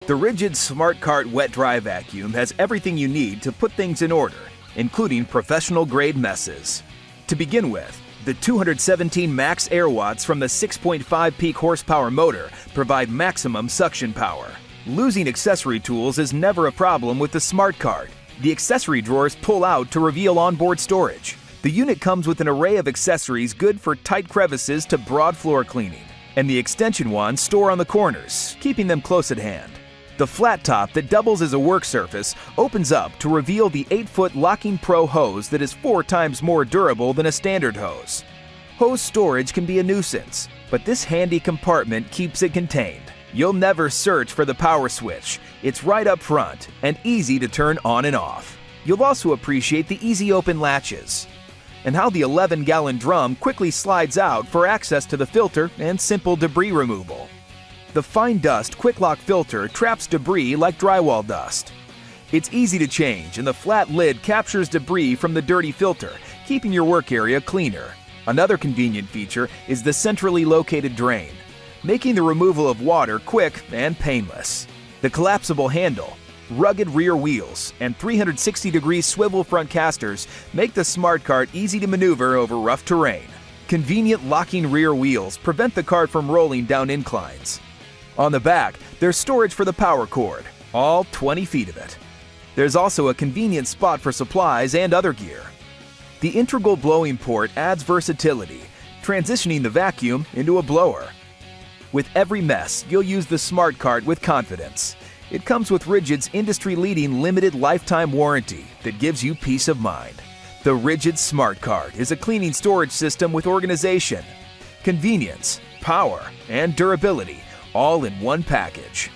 The Rigid Smart Cart Wet-Dry Vacuum has everything you need to put things in order, including professional-grade messes. To begin with, the 217 max air watts from the 6.5 peak horsepower motor provide maximum suction power. Losing accessory tools is never a problem with the Smart Cart. The accessory drawers pull out to reveal onboard storage. The unit comes with an array of accessories good for tight crevices to broad floor cleaning, and the extension wands store on the corners, keeping them close at hand. The flat top that doubles as a work surface opens up to reveal the 8-foot Locking Pro hose that is 4 times more durable than a standard hose. Hose storage can be a nuisance, but this handy compartment keeps it contained. You'll never search for the power switch. It's right up front and easy to turn on and off. You'll also appreciate the easy open latches and how the 11-gallon drum quickly slides out for access to the filter and simple debris removal. The fine dust quick lock filter traps debris like drywall dust. It's easy to change, and the flat lid captures debris from the dirty filter, keeping your work area cleaner. Another convenient feature is the centrally located drain, making the removal of water quick and painless. The collapsible handle, rugged rear wheels, and 360-degree swivel front casters make the Smart Cart easy to maneuver over rough terrain. Convenient locking rear wheels prevent the cart from rolling down inclines. On the back, there's storage for the power cord, all 20 feet of it. There's also a convenient spot for supplies and other gear. The integral blowing port adds versatility, transitioning the vacuum into a blower. With every mess, you'll use the Smart Cart with confidence. It comes with Rigid's industry-leading limited lifetime warranty that gives you peace of mind. The Rigid Smart Cart is a cleaning storage system with organization, convenience, power, and durability, all in one package.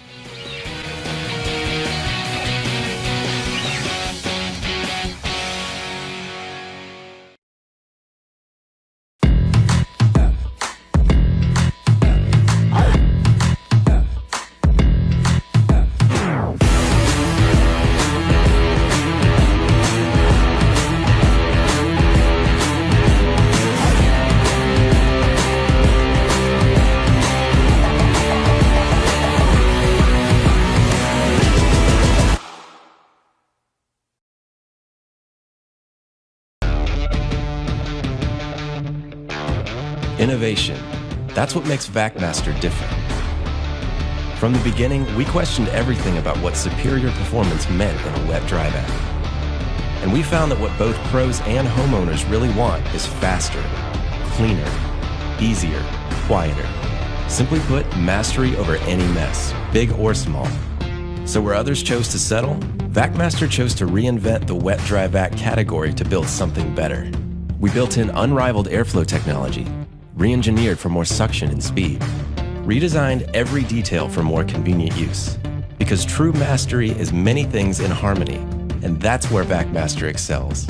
Innovation. That's what makes VacMaster different. From the beginning, we questioned everything about what superior performance meant in a wet-dry vac. And we found that what both pros and homeowners really want is faster, cleaner, easier, quieter. Simply put, mastery over any mess, big or small. So where others chose to settle, VacMaster chose to reinvent the wet-dry vac category to build something better. We built in unrivaled airflow technology, re-engineered for more suction and speed, redesigned every detail for more convenient use. Because true mastery is many things in harmony, and that's where VacMaster excels.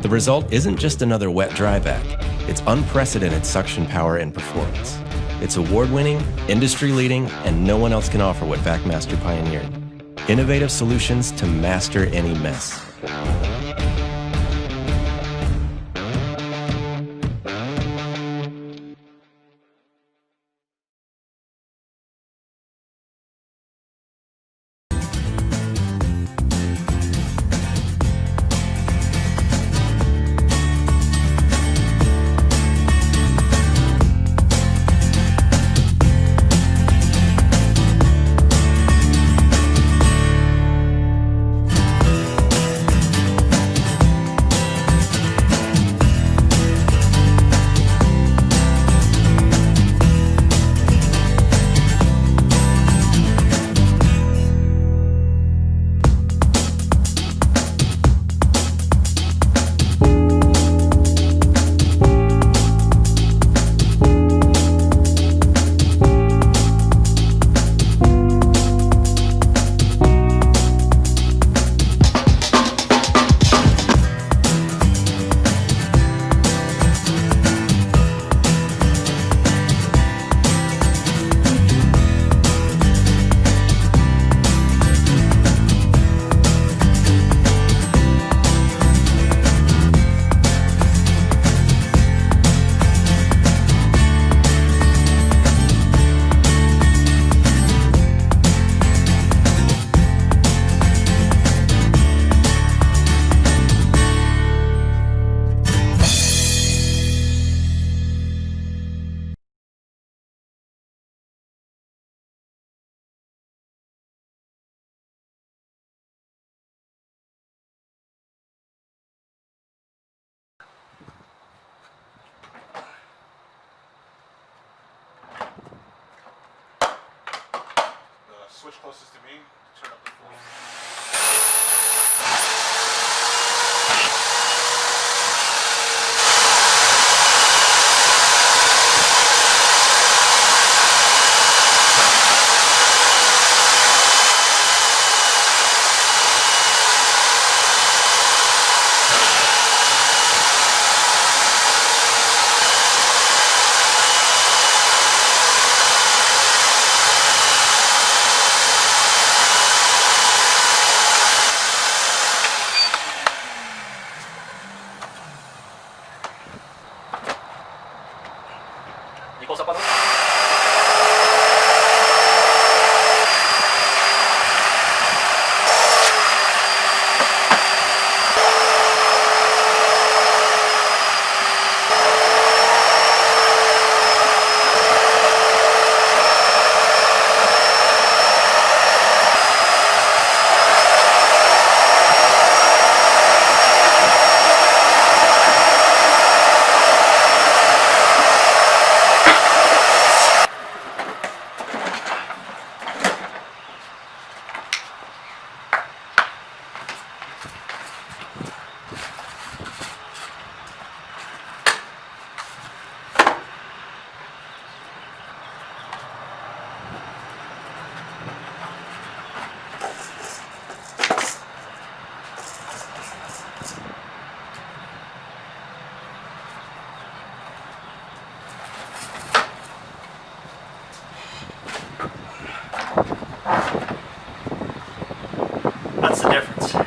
The result isn't just another wet-dry vac, it's unprecedented suction power and performance. It's award-winning, industry-leading, and no one else can offer what VacMaster pioneered. Innovative solutions to master any mess. switch closest to me, turn up the floor. Ikaw sa panahon. That's the difference.